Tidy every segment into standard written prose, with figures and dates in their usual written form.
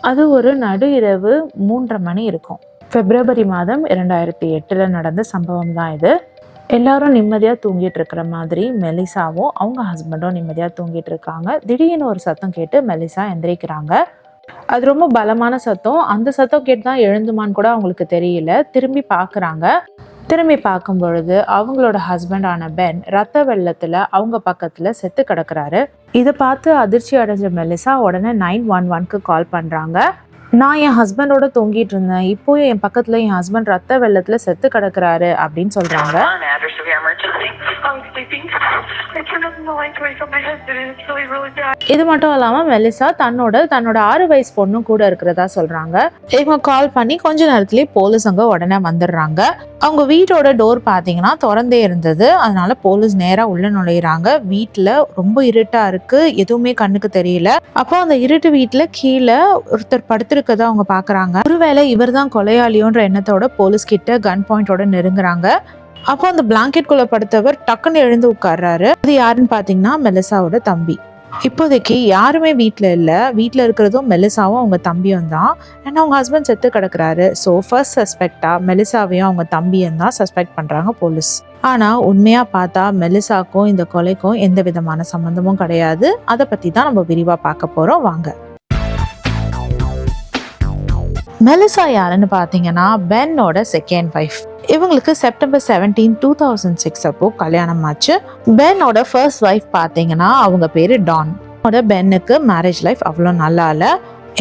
அது ஒரு நடு இரவு 3:30 மணி இருக்கும். பிப்ரவரி மாதம் 2008 நடந்த சம்பவம் தான் இது. எல்லாரும் நிம்மதியாக தூங்கிட்டு இருக்கிற மாதிரி மெலிசாவும் அவங்க ஹஸ்பண்டும் நிம்மதியாக தூங்கிட்டு இருக்காங்க. திடீர்னு ஒரு சத்தம் கேட்டு மெலிசா எந்திரிக்கிறாங்க. அது ரொம்ப பலமான சத்தம். அந்த சத்தம் கேட்டு தான் எழுந்துமான்னு கூட அவங்களுக்கு தெரியல. திரும்பி பார்க்குறாங்க. திரும்பி பார்க்கும் பொழுது அவங்களோட ஹஸ்பண்டான பென் ரத்த வெள்ளத்தில் அவங்க பக்கத்தில் செத்து கிடக்குறாரு. இதை பார்த்து அதிர்ச்சி அடைஞ்ச மெலிசா உடனே 911க்கு கால் பண்ணுறாங்க. நான் என் ஹஸ்பண்டோட தொங்கிட்டு இருந்தேன், இப்போ என் பக்கத்துல என் ஹஸ்பண்ட் ரத்த வெள்ளத்துல செத்து கிடக்குறாரு அப்படின்னு சொல்றாங்க. இது மட்டும் இல்லாம மெலிசா தன்னோட 6 வயசு பொண்ணும் கூட இருக்கிறதா சொல்றாங்க. இவங்க கால் பண்ணி கொஞ்ச நேரத்திலேயே போலீஸ் அங்க உடனே வந்துடுறாங்க. அவங்க வீட்டோட டோர் பாத்தீங்கன்னா திறந்தே இருந்தது. அதனால போலீஸ் நேரா உள்ள நுழையிறாங்க. வீட்டுல ரொம்ப இருட்டா இருக்கு, எதுவுமே கண்ணுக்கு தெரியல. அப்போ அந்த இருட்டு வீட்டுல கீழே ஒருத்தர் படுத்திருக்கதை அவங்க பாக்குறாங்க. ஒருவேளை இவர் தான் கொலையாளியோன்ற எண்ணத்தோட போலீஸ் கிட்ட கன் பாயிண்டோட நெருங்குறாங்க. அப்போ அந்த பிளாங்கெட் குள்ள படுத்தவர் டக்குன்னு எழுந்து உட்கார்றாரு. அது யாருன்னு பாத்தீங்கன்னா மெலிசாவோட தம்பி. இப்போதைக்கு யாருமே வீட்டில் இல்லை. வீட்டில் இருக்கிறதும் மெலிசாவும் அவங்க தம்பியும் தான். ஏன்னா அவங்க ஹஸ்பண்ட் செத்து கிடக்குறாரு. ஸோ ஃபர்ஸ்ட் சஸ்பெக்டா மெலிசாவையும் அவங்க தம்பியும் தான் சஸ்பெக்ட் பண்ணுறாங்க போலீஸ். ஆனால் உண்மையாக பார்த்தா மெலிசாக்கும் இந்த கொலைக்கும் எந்த விதமான சம்மந்தமும் கிடையாது. அதை பற்றி தான் நம்ம விரிவாக பார்க்க போகிறோம். வாங்க. மெலிசா யாருன்னு பார்த்தீங்கன்னா பென்னோட செகண்ட் ஒய்ஃப். இவங்களுக்கு செப்டம்பர் 17, 2006 அப்போ கல்யாணம் ஆச்சு. பென்னோட ஃபர்ஸ்ட் ஒய்ஃப் பார்த்தீங்கன்னா அவங்க பேரு டான். பென்னுக்கு மேரேஜ் லைஃப் அவ்வளோ நல்லா இல்லை.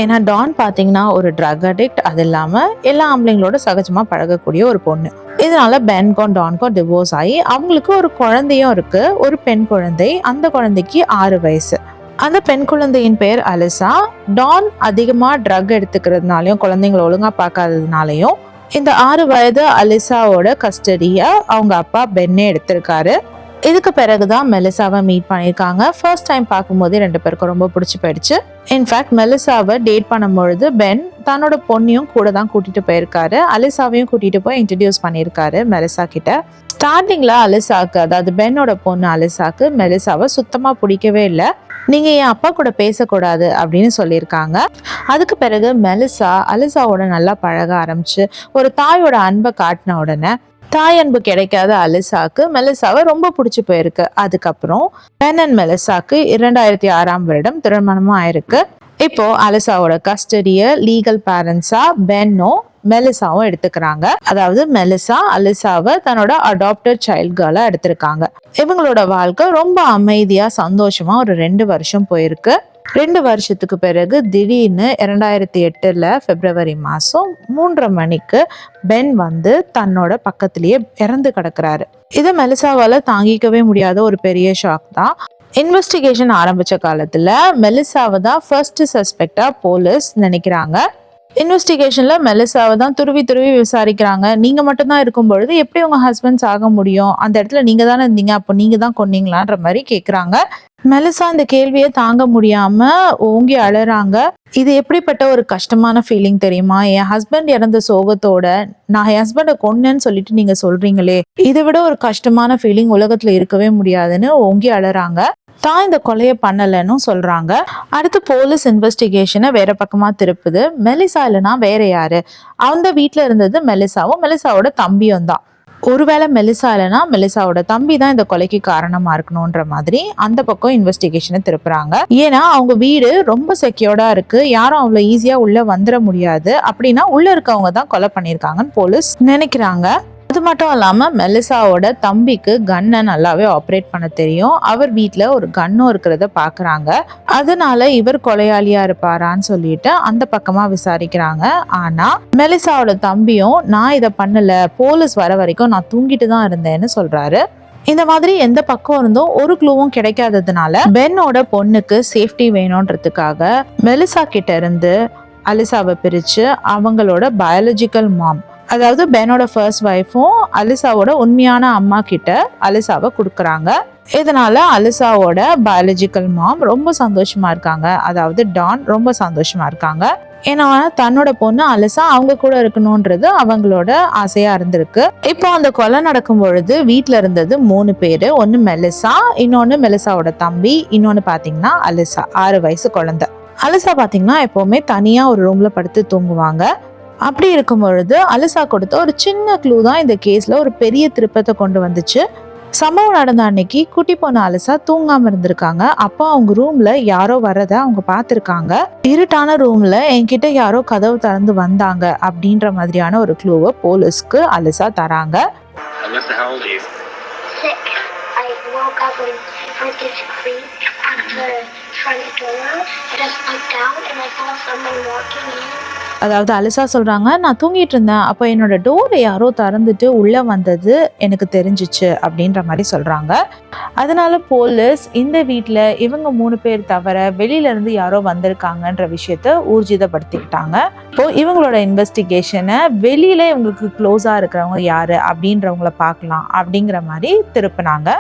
ஏன்னா டான் பார்த்தீங்கன்னா ஒரு ட்ரக் அடிக்ட். அது இல்லாமல் எல்லா ஆம்பளைங்களோட சகஜமாக பழகக்கூடிய ஒரு பொண்ணு. இதனால பென்க்கும் டான்க்கும் டிவோர்ஸ் ஆகி அவங்களுக்கு ஒரு குழந்தையும் இருக்கு, ஒரு பெண் குழந்தை. அந்த குழந்தைக்கு 6 வயசு. அந்த பெண் குழந்தையின் பேர் அலிசா. டான் அதிகமாக ட்ரக் எடுத்துக்கிறதுனாலையும் குழந்தைங்களை ஒழுங்காக பார்க்காததுனாலையும் இந்த 6 வயது அலிசாவோட கஸ்டடியை அவங்க அப்பா பென்னே எடுத்திருக்காரு. இதுக்கு பிறகுதான் மெலிசாவை மீட் பண்ணியிருக்காங்க. ஃபர்ஸ்ட் டைம் பார்க்கும்போதே 2 பேருக்கும் ரொம்ப பிடிச்சி போயிடுச்சு. இன்ஃபேக்ட் மெலிசாவை டேட் பண்ணும்பொழுது பென் தன்னோட பொண்ணையும் கூட தான் கூட்டிட்டு போயிருக்காரு. அலிசாவையும் கூட்டிட்டு போய் இன்ட்ரடியூஸ் பண்ணியிருக்காரு மெலிசா கிட்ட. ஸ்டார்டிங்ல அலிசாக்கு, அதாவது பென்னோட பொண்ணு அலிசாக்கு மெலிசாவை சுத்தமா பிடிக்கவே இல்லை. நீங்க என் அப்பா கூட பேசக்கூடாது அப்படின்னு சொல்லியிருக்காங்க. அதுக்கு பிறகு மெலிசா அலிசாவோட நல்லா பழக ஆரம்பிச்சு ஒரு தாயோட அன்பை காட்டின உடனே தாய் அன்பு கிடைக்காத அலிசாக்கு மெலிசாவை ரொம்ப பிடிச்சி போயிருக்கு. அதுக்கப்புறம் பென் அண்ட் மெலிசாக்கு 2006ஆம் வருடம் திருமணமும் ஆயிருக்கு. இப்போ அலிசாவோட கஸ்டடியை லீகல் பேரண்ட்ஸா பென்னும் மெலிசாவும் எடுத்துக்கிறாங்க. அதாவது மெலிசா அலிசாவை தன்னோட அடாப்டட் சைல்ட் கேர்லா எடுத்திருக்காங்க. இவங்களோட வாழ்க்கை ரொம்ப அமைதியா சந்தோஷமா ஒரு 2 வருஷம் போயிருக்கு. 2 வருஷத்துக்கு பிறகு திடீர்னு 2008 பிப்ரவரி மாசம் 3:30 மணிக்கு பென் வந்து தன்னோட பக்கத்திலேயே இறந்து கிடக்குறாரு. இது மெலிசாவால தாங்கிக்கவே முடியாத ஒரு பெரிய ஷாக் தான். இன்வெஸ்டிகேஷன் ஆரம்பிச்ச காலத்துல மெலிசாவை தான் ஃபர்ஸ்ட் சஸ்பெக்டா போலீஸ் நினைக்கிறாங்க. இன்வெஸ்டிகேஷன்ல மெலிசாவை தான் துருவி விசாரிக்கிறாங்க. நீங்க மட்டும் தான் இருக்கும் பொழுது எப்படி உங்க ஹஸ்பண்ட் ஆக முடியும்? அந்த இடத்துல நீங்க தானே இருந்தீங்க, அப்போ நீங்க தான் கொன்னீங்களான்ற மாதிரி கேக்குறாங்க. மெலிசா இந்த கேள்வியை தாங்க முடியாம ஓங்கி அழறாங்க. இது எப்படிப்பட்ட ஒரு கஷ்டமான ஃபீலிங் தெரியுமா? என் ஹஸ்பண்ட் இறந்த சோகத்தோட நான் என் ஹஸ்பண்டை கொன்னேன்னு சொல்லிட்டு நீங்க சொல்றீங்களே, இதை விட ஒரு கஷ்டமான ஃபீலிங் உலகத்துல இருக்கவே முடியாதுன்னு ஓங்கி அழறாங்க. தான் இந்த கொலையை பண்ணலன்னு சொல்றாங்க. அடுத்து போலீஸ் இன்வெஸ்டிகேஷனை வேற பக்கமா திருப்புது. மெலிசா இல்லைன்னா வேற யாரு? அந்த வீட்டுல இருந்தது மெலிசாவும் மெலிசாவோட தம்பியும் தான். ஒருவேளை மெலிசா இல்லைன்னா மெலிசாவோட தம்பி தான் இந்த கொலைக்கு காரணமா இருக்கணும்ன்ற மாதிரி அந்த பக்கம் இன்வெஸ்டிகேஷனை திருப்புறாங்க. ஏன்னா அவங்க வீடு ரொம்ப செக்யூர்டா இருக்கு, யாரும் அவ்வளவு ஈஸியா உள்ள வந்துட முடியாது. அப்படின்னா உள்ள இருக்கவங்க தான் கொலை பண்ணிருக்காங்கன்னு போலீஸ் நினைக்கிறாங்க. அது மட்டும் இல்லாம மெலிசாவோட தம்பிக்கு கன்னை நல்லாவே ஆப்ரேட் பண்ண தெரியும். அவர் வீட்டுல ஒரு கன்னும் இருக்கிறத பாக்குறாங்க. அதனால இவர் கொலையாளியா இருப்பாரான்னு சொல்லிட்டு அந்த பக்கமா விசாரிக்கிறாங்க. ஆனா மெலிசாவோட தம்பியும் நான் இதை பண்ணல, போலீஸ் வர வரைக்கும் நான் தூங்கிட்டு தான் இருந்தேன்னு சொல்றாரு. இந்த மாதிரி எந்த பக்கம் இருந்தும் ஒரு க்ளூவும் கிடைக்காததுனால பென்னோட பொண்ணுக்கு சேஃப்டி வேணும்ன்றதுக்காக மெலிசா கிட்ட இருந்து அலிசாவை பிரிச்சு அவங்களோட பயாலஜிக்கல் மாம், அதாவது பென்னோட ஃபர்ஸ்ட் ஒய்ஃபும் அலிசாவோட உண்மையான அம்மா கிட்ட அலிசாவை கொடுக்குறாங்க. இதனால அலிசாவோட பயாலஜிக்கல் மாம் ரொம்ப சந்தோஷமா இருக்காங்க. அதாவது டான் ரொம்ப சந்தோஷமா இருக்காங்க. ஏன்னா தன்னோட பொண்ணு அலிசா அவங்க கூட இருக்கணும்ன்றது அவங்களோட ஆசையா இருந்திருக்கு. இப்போ அந்த கொலை நடக்கும் பொழுது வீட்டுல இருந்தது 3 பேரு. ஒன்னு மெலிசா, இன்னொன்னு மெலிசாவோட தம்பி, இன்னொன்னு பாத்தீங்கன்னா அலிசா 6 வயசு குழந்தை. அலிசா பார்த்தீங்கன்னா எப்போவுமே தனியாக ஒரு ரூமில் படுத்து தூங்குவாங்க. அப்படி இருக்கும் பொழுது அலிசா கொடுத்த ஒரு சின்ன க்ளூ தான் இந்த கேஸில் ஒரு பெரிய திருப்பத்தை கொண்டு வந்துச்சு. சம்பவம் நடந்த அன்னைக்கு குட்டி பொண்ணு அலிசா தூங்காம இருந்திருக்காங்க. அப்போ அவங்க ரூம்ல யாரோ வர்றத அவங்க பார்த்துருக்காங்க. இருட்டான ரூம்ல என்கிட்ட யாரோ கதவு திறந்து வந்தாங்க அப்படின்ற மாதிரியான ஒரு க்ளூவை போலீஸ்க்கு அலிசா தராங்க. Alyssa, how old are you? 6. I woke up with this creak at the front door. I just looked down and I saw someone walking in. அதாவது அலிசா சொல்றாங்க, நான் தூங்கிட்டு இருந்தேன், அப்போ என்னோட டோரை யாரோ திறந்துட்டு உள்ள வந்தது எனக்கு தெரிஞ்சிச்சு அப்படின்ற மாதிரி சொல்றாங்க. அதனால போலீஸ் இந்த வீட்டில் இவங்க 3 பேர் தவிர வெளியில இருந்து யாரோ வந்திருக்காங்கன்ற விஷயத்த ஊர்ஜிதப்படுத்திக்கிட்டாங்க. இப்போ இவங்களோட இன்வெஸ்டிகேஷனை வெளியில இவங்களுக்கு க்ளோஸா இருக்கிறவங்க யாரு அப்படின்றவங்கள பார்க்கலாம் அப்படிங்கிற மாதிரி திருப்பினாங்க.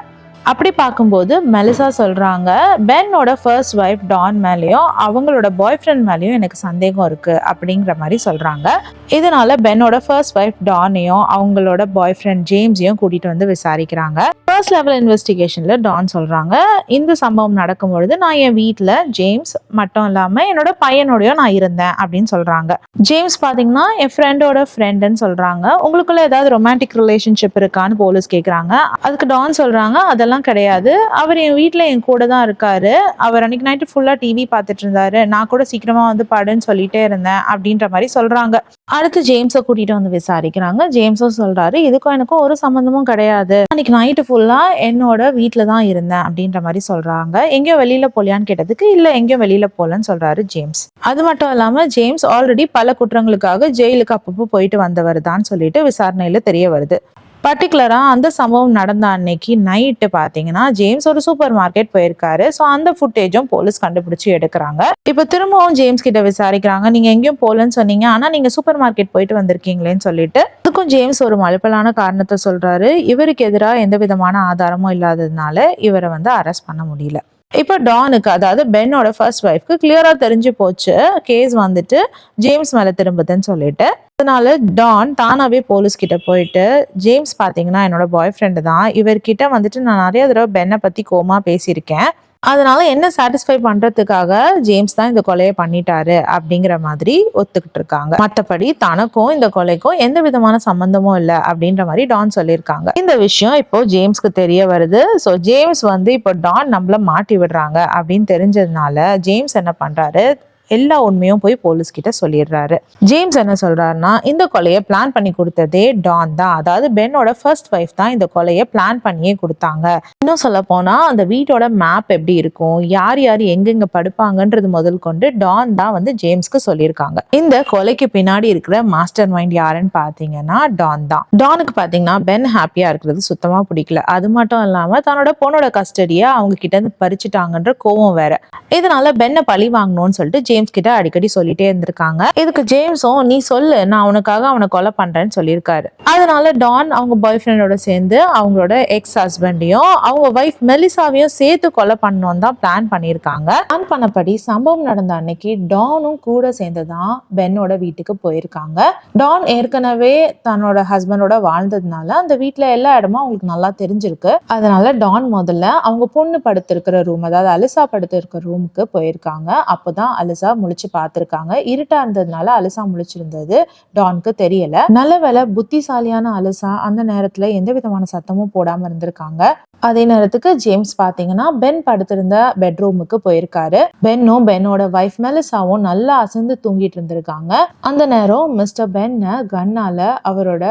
அப்படி பார்க்கும்போது மெலிசா சொல்றாங்க, பென்னோட ஃபர்ஸ்ட் ஒய்ஃப் டான் மேலேயும் அவங்களோட பாய் ஃப்ரெண்ட் மேலேயும் எனக்கு சந்தேகம் இருக்கு அப்படிங்கிற மாதிரி சொல்றாங்க. இதனால பென்னோட ஃபர்ஸ்ட் ஒய்ஃப் டானையும் அவங்களோட பாய் ஃப்ரெண்ட் ஜேம்ஸையும் கூட்டிட்டு வந்து விசாரிக்கிறாங்க. ஃபர்ஸ்ட் லெவல் இன்வெஸ்டிகேஷன்ல டான் சொல்றாங்க, இந்த சம்பவம் நடக்கும்பொழுது நான் என் வீட்டில் ஜேம்ஸ் மட்டும் இல்லாம என்னோட பையனோடய நான் இருந்தேன் அப்படின்னு சொல்றாங்க. ஜேம்ஸ் பாத்தீங்கன்னா என் ஃப்ரெண்டோட ஃப்ரெண்டுன்னு சொல்றாங்க. உங்களுக்குள்ள ஏதாவது ரொமான்டிக் ரிலேஷன்ஷிப் இருக்கான்னு போலீஸ் கேட்குறாங்க. அதுக்கு டான் சொல்றாங்க, அதெல்லாம் கிடையாது, அவர் என் வீட்டில் என் கூட தான் இருக்காரு, அவர் அன்னைக்கு நைட்டு ஃபுல்லா டிவி பார்த்துட்டு இருந்தாரு, நான் கூட சீக்கிரமா வந்து படுன்னு சொல்லிட்டே இருந்தேன் அப்படின்ற மாதிரி சொல்றாங்க. அடுத்து ஜேம்ஸை கூட்டிட்டு வந்து விசாரிக்கிறாங்க. ஜேம்ஸும் சொல்றாரு, இதுக்கும் எனக்கும் ஒரு சம்பந்தமும் கிடையாது, அன்னைக்கு நைட்டு ஃபுல்லா என்னோட வீட்டில தான் இருந்தேன் அப்படின்ற மாதிரி சொல்றாங்க. எங்கேயோ வெளியில போலியான்னு கேட்டதுக்கு இல்ல எங்கேயும் வெளியில போலன்னு சொல்றாரு ஜேம்ஸ். அது மட்டும் இல்லாம ஜேம்ஸ் ஆல்ரெடி பல குற்றங்களுக்காக ஜெயிலுக்கு அப்பப்போ போயிட்டு வந்தவர் தான் சொல்லிட்டு விசாரணையில தெரிய வருது. பர்டிகுலராக அந்த சம்பவம் நடந்த அன்னைக்கு நைட்டு பார்த்தீங்கன்னா ஜேம்ஸ் ஒரு சூப்பர் மார்க்கெட் போயிருக்காரு. ஸோ அந்த ஃபுட்டேஜும் போலீஸ் கண்டுபிடிச்சி எடுக்கிறாங்க. இப்போ திரும்பவும் ஜேம்ஸ் கிட்ட விசாரிக்கிறாங்க, நீங்கள் எங்கேயும் போகலன்னு சொன்னீங்க, ஆனால் நீங்கள் சூப்பர் மார்க்கெட் போயிட்டு வந்திருக்கீங்களேன்னு சொல்லிட்டு. அதுக்கும் ஜேம்ஸ் ஒரு மலுப்பலான காரணத்தை சொல்றாரு. இவருக்கு எதிராக எந்த விதமான ஆதாரமும் இல்லாததுனால இவரை வந்து அரெஸ்ட் பண்ண முடியல. இப்போ டானுக்கு, அதாவது பென்னோட ஃபர்ஸ்ட் ஒய்ஃப்க்கு கிளியரா தெரிஞ்சு போச்சு கேஸ் வந்துட்டு ஜேம்ஸ் மேல திரும்புதுன்னு சொல்லிட்டு. அதனால டான் தானாவே போலீஸ் கிட்ட போயிட்டு, ஜேம்ஸ் பாத்தீங்கன்னா என்னோட பாய் ஃப்ரெண்டு தான், இவர்கிட்ட வந்துட்டு நான் நிறைய தடவை பென்னை பத்தி கோமா பேசியிருக்கேன், அதனால என்ன சாட்டிஸ்ஃபை பண்றதுக்காக ஜேம்ஸ் தான் இந்த கொலையை பண்ணிட்டாரு அப்படிங்கிற மாதிரி ஒத்துக்கிட்டு இருக்காங்க. மற்றபடி தனக்கும் இந்த கொலைக்கும் எந்த விதமான சம்பந்தமும் இல்லை அப்படின்ற மாதிரி டான் சொல்லியிருக்காங்க. இந்த விஷயம் இப்போ ஜேம்ஸ்க்கு தெரிய வருது. ஸோ ஜேம்ஸ் வந்து இப்போ டான் நம்மள மாட்டி விடுறாங்க அப்படின்னு தெரிஞ்சதுனால ஜேம்ஸ் என்ன பண்றாரு, எல்லா உண்மையும் போய் போலீஸ் கிட்ட சொல்லிடுறாரு. ஜேம்ஸ் என்ன சொல்றாருன்னா, இந்த கொலையை பிளான் பண்ணி கொடுத்ததே டான் தான், அதாவது பென்னோட ஃபர்ஸ்ட் ஒய்ஃப் தான் இந்த கொலையை பிளான் பண்ணியே கொடுத்தாங்க. இன்னும் சொல்ல போனா அந்த வீட்டோட மேப் எப்படி இருக்கும், யார் யார் எங்கெங்க படுப்பாங்கன்றது முதல் கொண்டு டான் தான் வந்து ஜேம்ஸ்க்கு சொல்லியிருக்காங்க. இந்த கொலைக்கு பின்னாடி இருக்கிற மாஸ்டர் மைண்ட் யாருன்னு பாத்தீங்கன்னா டான் தான். டானுக்கு பாத்தீங்கன்னா பென் ஹாப்பியா இருக்கிறது சுத்தமா பிடிக்கல. அது மட்டும் இல்லாம தன்னோட பொண்ணோட கஸ்டடியை அவங்க கிட்ட இருந்து பறிச்சுட்டாங்கன்ற கோவம் வேற. இதனால பென்னை பழி வாங்கணும்னு சொல்லிட்டு ஜேம்ஸ் கிட்ட அடிக்கடி சொல்லிட்டே இருந்திருக்காங்க. இதுக்கு ஜேம்ஸும் நீ சொல்லு, நான் உனக்காக அவனை கொலை பண்றேன்னு சொல்லியிருக்காரு. அதனால டான் அவங்க பாய் ஃப்ரெண்டோட சேர்ந்து அவங்களோட எக்ஸ் ஹஸ்பண்டையும் அவங்க ஒய்ஃப் மெலிசாவையும் சேர்த்து கொலை பண்ணணும் தான் பிளான் பண்ணியிருக்காங்க. பிளான் பண்ணபடி சம்பவம் நடந்த அன்னைக்கு டானும் கூட சேர்ந்துதான் பென்னோட வீட்டுக்கு போயிருக்காங்க. டான் ஏற்கனவே தன்னோட ஹஸ்பண்டோட வாழ்ந்ததுனால அந்த வீட்டுல எல்லா இடமும் அவங்களுக்கு நல்லா தெரிஞ்சிருக்கு. அதனால டான் முதல்ல அவங்க பொண்ணு படுத்திருக்கிற ரூம், அதாவது அலிசா படுத்திருக்கிற ரூமுக்கு போயிருக்காங்க. அப்போதான் அலிசா முழிச்சு பார்த்திருக்காங்க. இருட்டா இருந்ததுனால அலிசா முழிச்சிருந்தது டானுக்கு தெரியல. நல்ல வேளை புத்திசாலியான அலிசா அந்த நேரத்துல எந்த விதமான சத்தமும் போடாம இருந்திருக்காங்க. அதே நேரத்துக்கு ஜேம்ஸ் பாத்தீங்கன்னா பென் படுத்திருந்த பெட்ரூமுக்கு போயிருக்காரு. பென்னும் பென்னோட வைஃப் மெலிசாவும் நல்லா அசந்து தூங்கிட்டு இருந்திருக்காங்க. அந்த நேரம் மிஸ்டர் பென்னை கன்னால அவரோட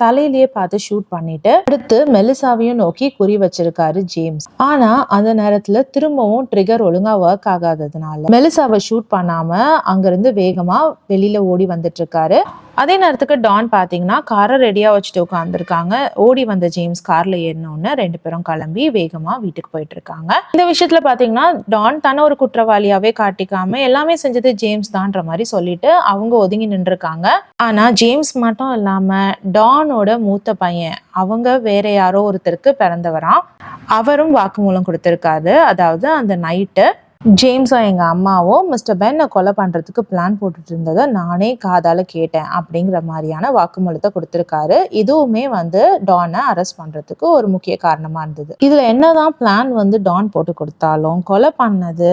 தலையிலேயே பார்த்து ஷூட் பண்ணிட்டு அடுத்து மெலிசாவையும் நோக்கி குறி வச்சிருக்காரு ஜேம்ஸ். ஆனா அந்த நேரத்துல திரும்பவும் ட்ரிகர் ஒழுங்கா ஒர்க் ஆகாததுனால மெலிசாவை ஷூட் பண்ணாம அங்கிருந்து வேகமா வெளியில ஓடி வந்துட்டு இருக்காரு. அதே நேரத்துக்கு டான் பாத்தீங்கன்னா காரை ரெடியா வச்சுட்டு உட்காந்துருக்காங்க. ஓடி வந்த ஜேம்ஸ் கார்ல ஏறினோன்னு 2 பேரும் கிளம்பி வேகமா வீட்டுக்கு போயிட்டு இருக்காங்க. இந்த விஷயத்துல பாத்தீங்கன்னா டான் தன்னை ஒரு குற்றவாளியாவே காட்டிக்காம எல்லாமே செஞ்சது ஜேம்ஸ் தான்ற மாதிரி சொல்லிட்டு அவங்க ஒதுங்கி நின்று இருக்காங்க. ஆனா ஜேம்ஸ் மட்டும் இல்லாம டானோட மூத்த பையன், அவங்க வேற யாரோ ஒருத்தருக்கு பிறந்தவராம், அவரும் வாக்குமூலம் கொடுத்திருக்காரு. அதாவது அந்த நைட்டு ஜேம்ஸும் எங்க அம்மாவும் மிஸ்டர் பென்னை கொலை பண்றதுக்கு பிளான் போட்டுட்டு இருந்ததை நானே காதால கேட்டேன் அப்படிங்கிற மாதிரியான வாக்குமூலத்தை கொடுத்திருக்காரு. இதுவுமே வந்து டானை அரெஸ்ட் பண்றதுக்கு ஒரு முக்கிய காரணமா இருந்தது. இதுல என்னதான் பிளான் வந்து டான் போட்டு கொடுத்தாலும் கொலை பண்ணது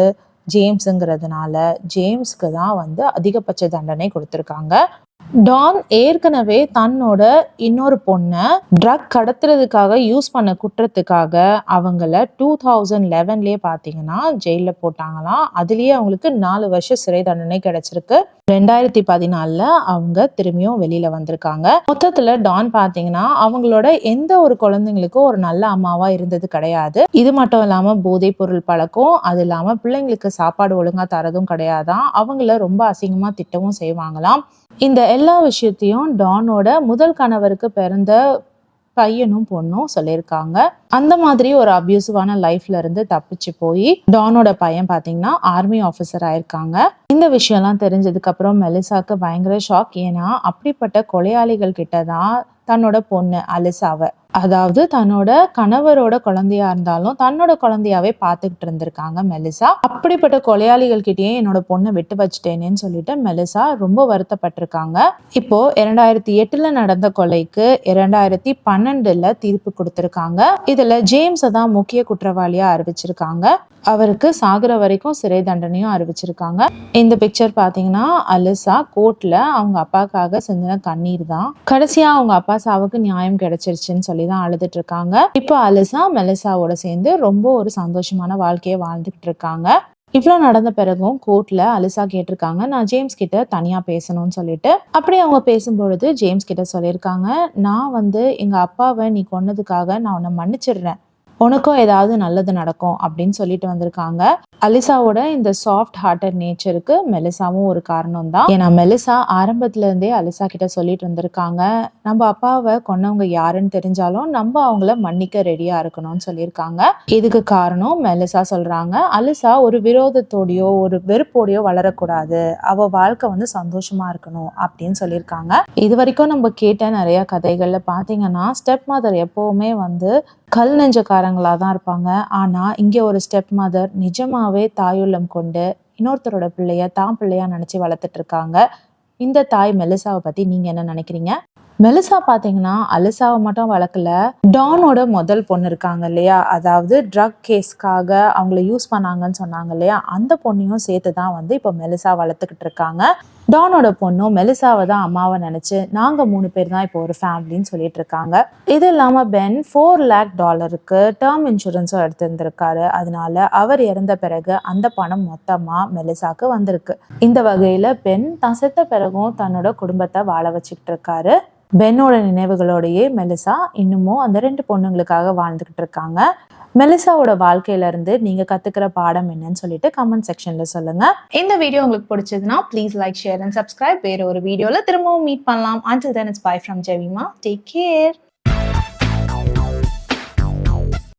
ஜேம்ஸுங்கிறதுனால ஜேம்ஸ்க்கு தான் வந்து அதிகபட்ச தண்டனை கொடுத்துருக்காங்க. டான் ஏற்கனவே தன்னோட இன்னொரு பொண்ணை ட்ரக் கடத்துறதுக்காக யூஸ் பண்ண குற்றத்துக்காக அவங்கள 2011 பார்த்தீங்கன்னா ஜெயிலில் போட்டாங்களாம். அதுலேயே அவங்களுக்கு 4 வருஷம் சிறை தண்டனை கிடைச்சிருக்கு. 2014 அவங்க திரும்பியும் வெளியில வந்திருக்காங்க. மொத்தத்துல டான் பார்த்தீங்கன்னா அவங்களோட எந்த ஒரு குழந்தைங்களுக்கும் ஒரு நல்ல அம்மாவா இருந்தது கிடையாது. இது மட்டும் இல்லாம போதைப் பொருள் பழக்கம், அது இல்லாம பிள்ளைங்களுக்கு சாப்பாடு ஒழுங்கா தரதும் கிடையாதான். அவங்கள ரொம்ப அசிங்கமா திட்டவும் செய்வாங்களாம். இந்த எல்லா விஷயத்தையும் டானோட முதல் கணவருக்கு பிறந்த பையனும் பொண்ணும் சொல்லியிருக்காங்க. அந்த மாதிரி ஒரு அபியூசிவான லைஃப்ல இருந்து தப்பிச்சு போய் டானோட பையன் பாத்தீங்கன்னா ஆர்மி ஆஃபீஸர் ஆயிருக்காங்க. இந்த விஷயம்லாம் தெரிஞ்சதுக்கு அப்புறம் மெலிசாக்கு பயங்கர ஷாக். ஏன்னா அப்படிப்பட்ட கொலையாளிகள் கிட்டதான் தன்னோட பொண்ணு அலிசாவை, அதாவது தன்னோட கணவரோட குழந்தையா இருந்தாலும் தன்னோட குழந்தையாவே பார்த்துக்கிட்டு இருந்திருக்காங்க மெலிசா. அப்படிப்பட்ட கொலையாளிகள் கிட்டேயே என்னோட பொண்ணை விட்டு வச்சுட்டேனேன்னு சொல்லிட்டு மெலிசா ரொம்ப வருத்தப்பட்டிருக்காங்க. இப்போ 2008 நடந்த கொலைக்கு 2012 தீர்ப்பு கொடுத்திருக்காங்க. இதுல ஜேம்ஸை தான் முக்கிய குற்றவாளியா அறிவிச்சிருக்காங்க. அவருக்கு சாகுற வரைக்கும் சிறை தண்டனையும் அறிவிச்சிருக்காங்க. இந்த பிக்சர் பாத்தீங்கன்னா அலிசா கோர்ட்ல அவங்க அப்பாக்காக சிந்தின கண்ணீர் தான். கடைசியா அவங்க அப்பா சாவுக்கு நியாயம் கிடைச்சிருச்சுன்னு சொல்லி தான் அழுதுட்டு இருக்காங்க. இப்போ அலிசா மெலிசாவோட சேர்ந்து ரொம்ப ஒரு சந்தோஷமான வாழ்க்கையை வாழ்ந்துகிட்டு இருக்காங்க. இவ்வளோ நடந்த பிறகும் கோர்ட்ல அலிசா கேட்டிருக்காங்க, நான் ஜேம்ஸ் கிட்ட தனியா பேசணும்னு சொல்லிட்டு. அப்படி அவங்க பேசும்பொழுது ஜேம்ஸ் கிட்ட சொல்லியிருக்காங்க, நான் வந்து எங்க அப்பாவை நீ கொன்னதுக்காக நான் உன்னை மன்னிச்சிடுறேன், உனக்கும் ஏதாவது நல்லது நடக்கும் அப்படின்னு சொல்லிட்டு வந்திருக்காங்க. அலிசாவோட இந்த சாஃப்ட் ஹார்ட்டட் நேச்சருக்கு மெலிசாவும் ஒரு காரணம் தான். ஏன்னா மெலிசா ஆரம்பத்துல இருந்தே அலிசா கிட்ட சொல்லிட்டு இருந்திருக்காங்க, நம்ம அப்பாவை கொன்னவங்க யாருன்னு தெரிஞ்சாலும் நம்ம அவங்கள மன்னிக்க ரெடியா இருக்கணும்னு சொல்லியிருக்காங்க. இதுக்கு காரணம் மெலிசா சொல்றாங்க, அலிசா ஒரு விரோதத்தோடையோ ஒரு வெறுப்போடையோ வளரக்கூடாது, அவ வாழ்க்கை வந்து சந்தோஷமா இருக்கணும் அப்படின்னு சொல்லியிருக்காங்க. இது வரைக்கும் நம்ம கேட்ட நிறைய கதைகள்ல பாத்தீங்கன்னா ஸ்டெப் மதர் எப்பவுமே வந்து கல் நெஞ்சக்காரங்களா தான் இருப்பாங்க. ஆனா இங்க ஒரு ஸ்டெப் மதர் நிஜமாவே தாயுள்ளம் கொண்டு இன்னொருத்தரோட பிள்ளைய தான் பிள்ளையா நினைச்சு வளர்த்துட்டு இருக்காங்க. இந்த தாய் மெலிசாவை பத்தி நீங்க என்ன நினைக்கிறீங்க? மெலிசா பாத்தீங்கன்னா அலிசாவை மட்டும் வளர்க்கல, டானோட முதல் பொண்ணு இருக்காங்க இல்லையா, அதாவது ட்ரக் கேஸ்க்காக அவங்கள யூஸ் பண்ணாங்கன்னு சொன்னாங்க இல்லையா, அந்த பொண்ணையும் சேர்த்துதான் வந்து இப்போ மெலிசா வளர்த்துக்கிட்டு இருக்காங்க. டானோட பொண்ணும் மெலிசாவை தான் அம்மாவை நினைச்சு நாங்க 3 பேர் தான் இப்போ ஒரு ஃபேமிலின்னு சொல்லிட்டு இருக்காங்க. இது இல்லாம பென் $4 lakh டேர்ம் இன்சூரன்ஸும் எடுத்திருந்திருக்காரு. அதனால அவர் இறந்த பிறகு அந்த பணம் மொத்தமா மெலிசாக்கு வந்திருக்கு. இந்த வகையில பென் தான் செத்த பிறகும் தன்னோட குடும்பத்தை வாழ வச்சுக்கிட்டு இருக்காரு. பென்னோட நினைவுகளோடையே மெலிசா இன்னமும் அந்த 2 பொண்ணுங்களுக்காக வாழ்ந்துகிட்டு இருக்காங்க. மெலிசாவோட வாழ்க்கையில இருந்து நீங்க கத்துக்கிற பாடம் என்னன்னு சொல்லிட்டு கமெண்ட் செக்ஷன்ல சொல்லுங்க. இந்த வீடியோ உங்களுக்கு பிடிச்சதுன்னா please like, share and subscribe. வேற ஒரு வீடியோல திரும்பவும் மீட் பண்ணலாம். Until then, it's bye from Jemima. Take care.